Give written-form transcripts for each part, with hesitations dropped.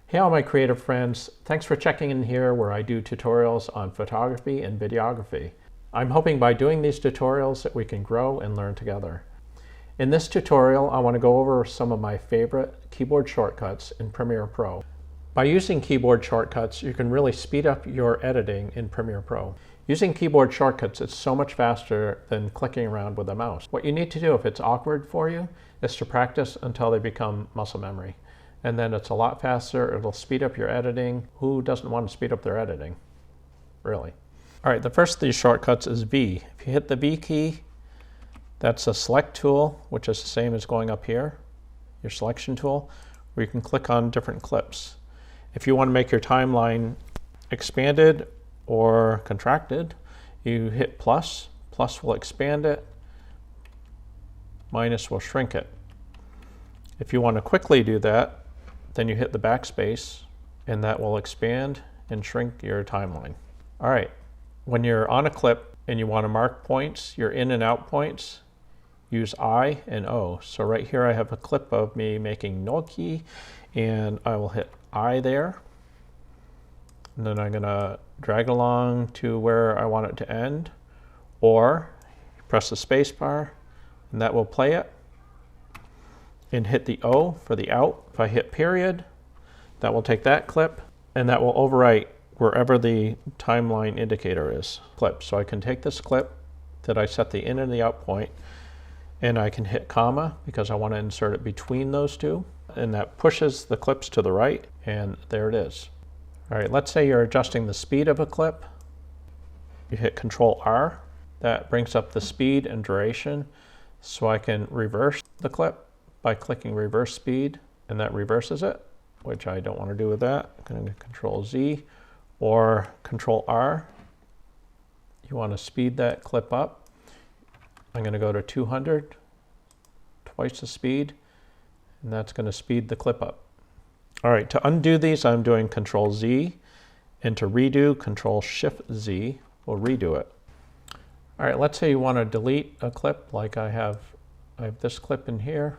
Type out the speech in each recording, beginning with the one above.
Hey all my creative friends, thanks for checking in here where I do tutorials on photography and videography. I'm hoping by doing these tutorials that we can grow and learn together. In this tutorial, I want to go over some of my favorite keyboard shortcuts in Premiere Pro. By using keyboard shortcuts, you can really speed up your editing in Premiere Pro. Using keyboard shortcuts is so much faster than clicking around with a mouse. What you need to do if it's awkward for you is to practice until they become muscle memory. And then it's a lot faster, it'll speed up your editing. Who doesn't want to speed up their editing? Really. All right, the first of these shortcuts is V. If you hit the V key, that's a select tool, which is the same as going up here, your selection tool, where you can click on different clips. If you want to make your timeline expanded or contracted, you hit plus. Plus will expand it, minus will shrink it. If you want to quickly do that, then you hit the backspace and that will expand and shrink your timeline. All right, when you're on a clip and you want to mark points, your in and out points, use I and O. So right here I have a clip of me making gnocchi and I will hit I there. And then I'm gonna drag along to where I want it to end, or press the space bar and that will play it. And hit the O for the out. If I hit period, that will take that clip and that will overwrite wherever the timeline indicator is. Clip. So I can take this clip that I set the in and the out point and I can hit comma because I want to insert it between those two, and that pushes the clips to the right, and there it is. All right, let's say you're adjusting the speed of a clip. You hit Control R. That brings up the speed and duration so I can reverse the clip by clicking reverse speed, and that reverses it, which I don't want to do with that. I'm going to Control Z or Control R. You want to speed that clip up. I'm going to go to 200, twice the speed, and that's going to speed the clip up. All right, to undo these, I'm doing Control Z, and to redo, Control Shift Z will redo it. All right, let's say you want to delete a clip, like I have this clip in here,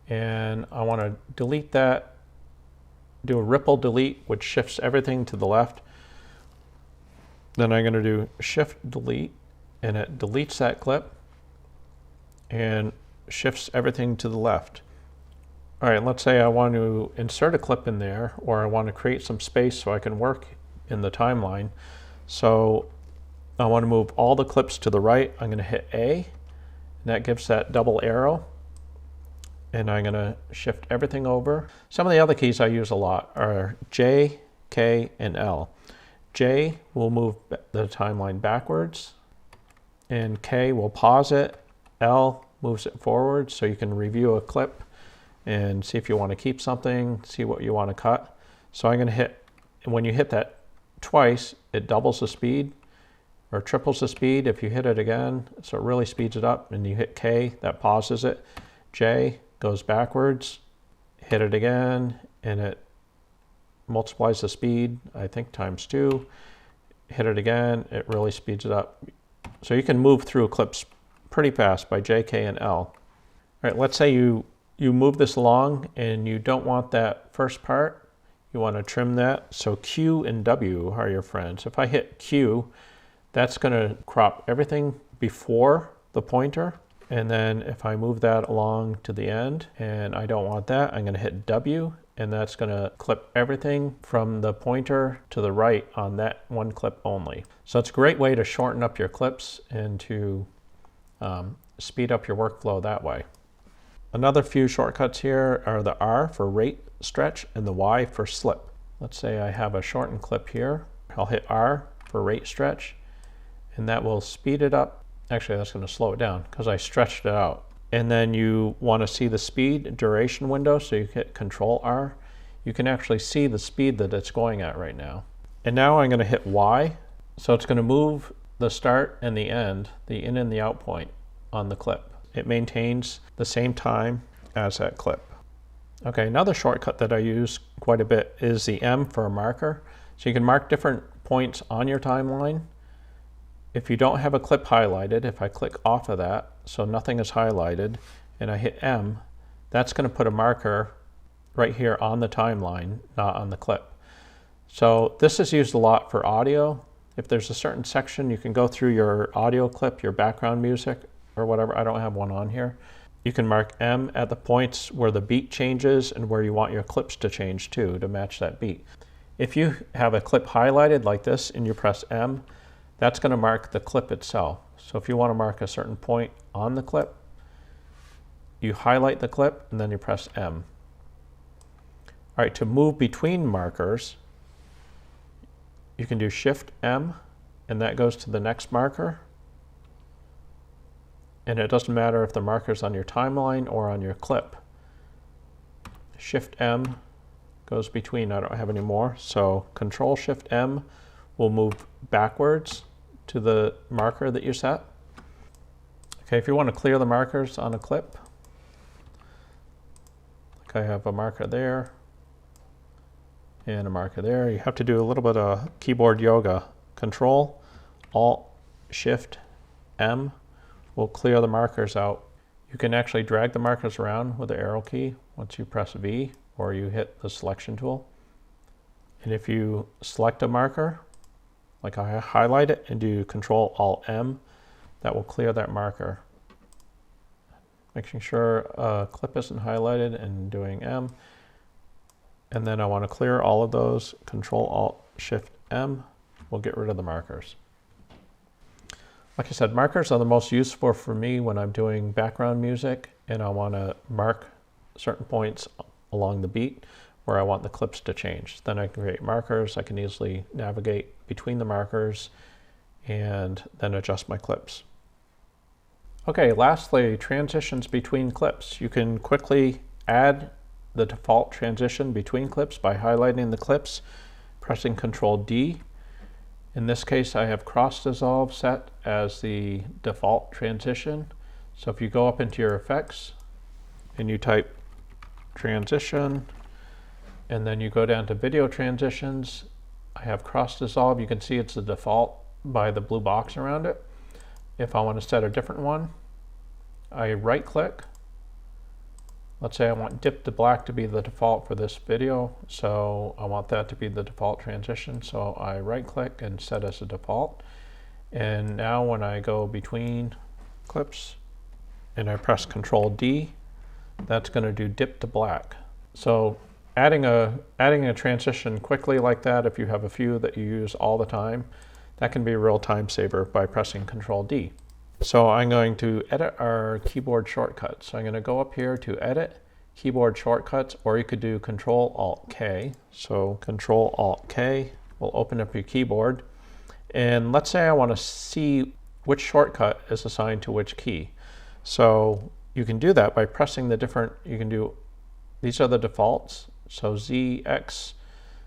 and I want to delete that, do a ripple delete, which shifts everything to the left. Then I'm going to do Shift Delete, and it deletes that clip and shifts everything to the left. All right, let's say I want to insert a clip in there, or I want to create some space so I can work in the timeline. So I want to move all the clips to the right. I'm going to hit A, and that gives that double arrow. And I'm going to shift everything over. Some of the other keys I use a lot are J, K, and L. J will move the timeline backwards, and K will pause it. L moves it forward so you can review a clip and see if you want to keep something, see what you want to cut. So I'm going to hit, and when you hit that twice, it doubles the speed or triples the speed if you hit it again. So it really speeds it up, and you hit K, that pauses it. J goes backwards, hit it again, and it multiplies the speed, I think times 2. Hit it again, it really speeds it up. So you can move through clips pretty fast by J, K, and L. All right, let's say you move this along and you don't want that first part. You want to trim that. So Q and W are your friends. If I hit Q, that's going to crop everything before the pointer. And then if I move that along to the end and I don't want that, I'm going to hit W, and that's going to clip everything from the pointer to the right on that one clip only. So it's a great way to shorten up your clips and to speed up your workflow that way. Another few shortcuts here are the R for rate stretch and the Y for slip. Let's say I have a shortened clip here. I'll hit R for rate stretch, and that will speed it up. Actually, that's going to slow it down because I stretched it out. And then you want to see the speed duration window, so you hit Control R. You can actually see the speed that it's going at right now. And now I'm going to hit Y, so it's going to move the start and the end, the in and the out point on the clip. It maintains the same time as that clip. Okay, another shortcut that I use quite a bit is the M for a marker. So you can mark different points on your timeline. If you don't have a clip highlighted, if I click off of that, so nothing is highlighted, and I hit M, that's going to put a marker right here on the timeline, not on the clip. So this is used a lot for audio. If there's a certain section, you can go through your audio clip, your background music or whatever. I don't have one on here. You can mark M at the points where the beat changes and where you want your clips to change to match that beat. If you have a clip highlighted like this and you press M, that's going to mark the clip itself. So if you want to mark a certain point on the clip, you highlight the clip and then you press M. All right, to move between markers, you can do Shift M, and that goes to the next marker. And it doesn't matter if the marker's on your timeline or on your clip. Shift M goes between. I don't have any more. So Control Shift M will move backwards to the marker that you set. Okay, if you want to clear the markers on a clip, like I have a marker there and a marker there. You have to do a little bit of keyboard yoga. Control, Alt, Shift, M will clear the markers out. You can actually drag the markers around with the arrow key once you press V or you hit the selection tool. And if you select a marker, like I highlight it and do Control, Alt, M, that will clear that marker. Making sure a clip isn't highlighted and doing M. And then I want to clear all of those. Control, Alt, Shift, M will get rid of the markers. Like I said, markers are the most useful for me when I'm doing background music and I want to mark certain points along the beat where I want the clips to change. Then I can create markers. I can easily navigate between the markers and then adjust my clips. Okay, lastly, transitions between clips. You can quickly add the default transition between clips by highlighting the clips, pressing Control D. In this case, I have cross dissolve set as the default transition. So if you go up into your effects and you type transition, and then you go down to video transitions, I have cross dissolve. You can see it's the default by the blue box around it. If I want to set a different one, I right click. Let's say I want dip to black to be the default for this video, so I want that to be the default transition. So I right click and set as a default. And now when I go between clips and I press Control D, that's going to do dip to black. So adding a transition quickly like that, if you have a few that you use all the time, that can be a real time saver by pressing Control D. So I'm going to edit our keyboard shortcuts. So I'm going to go up here to Edit, Keyboard Shortcuts, or you could do Control Alt K. So Control Alt K will open up your keyboard. And let's say I want to see which shortcut is assigned to which key. So you can do that by pressing the different, you can do, these are the defaults. So Z, X,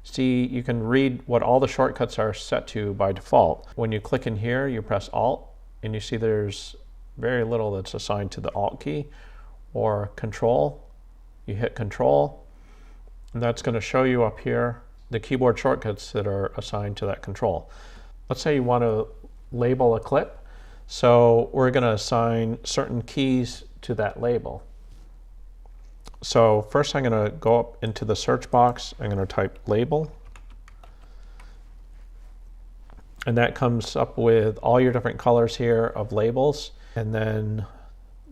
C, you can read what all the shortcuts are set to by default. When you click in here, you press Alt, and you see there's very little that's assigned to the Alt key, or Control. You hit Control, and that's going to show you up here the keyboard shortcuts that are assigned to that Control. Let's say you want to label a clip, so we're going to assign certain keys to that label. So first I'm going to go up into the search box. I'm going to type label. And that comes up with all your different colors here of labels. And then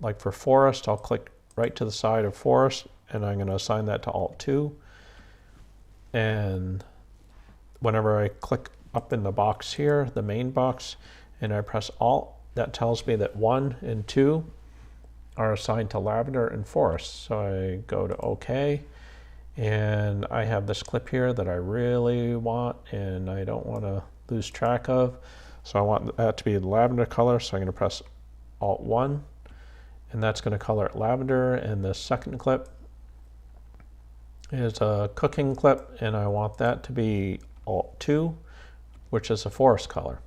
like for forest, I'll click right to the side of forest and I'm going to assign that to Alt 2. And whenever I click up in the box here, the main box, and I press Alt, that tells me that 1 and 2 are assigned to lavender and forest. So I go to OK, and I have this clip here that I really want and I don't want to lose track of. So I want that to be the lavender color, so I'm going to press Alt 1, and that's going to color it lavender. And the second clip is a cooking clip, and I want that to be Alt 2, which is a forest color.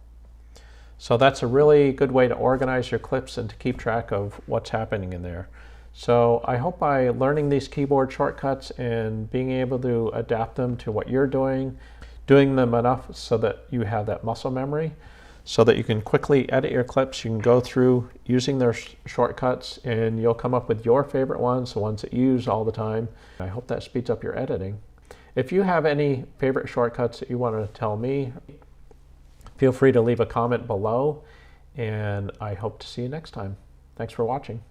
So that's a really good way to organize your clips and to keep track of what's happening in there. So I hope by learning these keyboard shortcuts and being able to adapt them to what you're doing them enough so that you have that muscle memory, so that you can quickly edit your clips. You can go through using their shortcuts and you'll come up with your favorite ones, the ones that you use all the time. I hope that speeds up your editing. If you have any favorite shortcuts that you want to tell me, feel free to leave a comment below, and I hope to see you next time. Thanks for watching.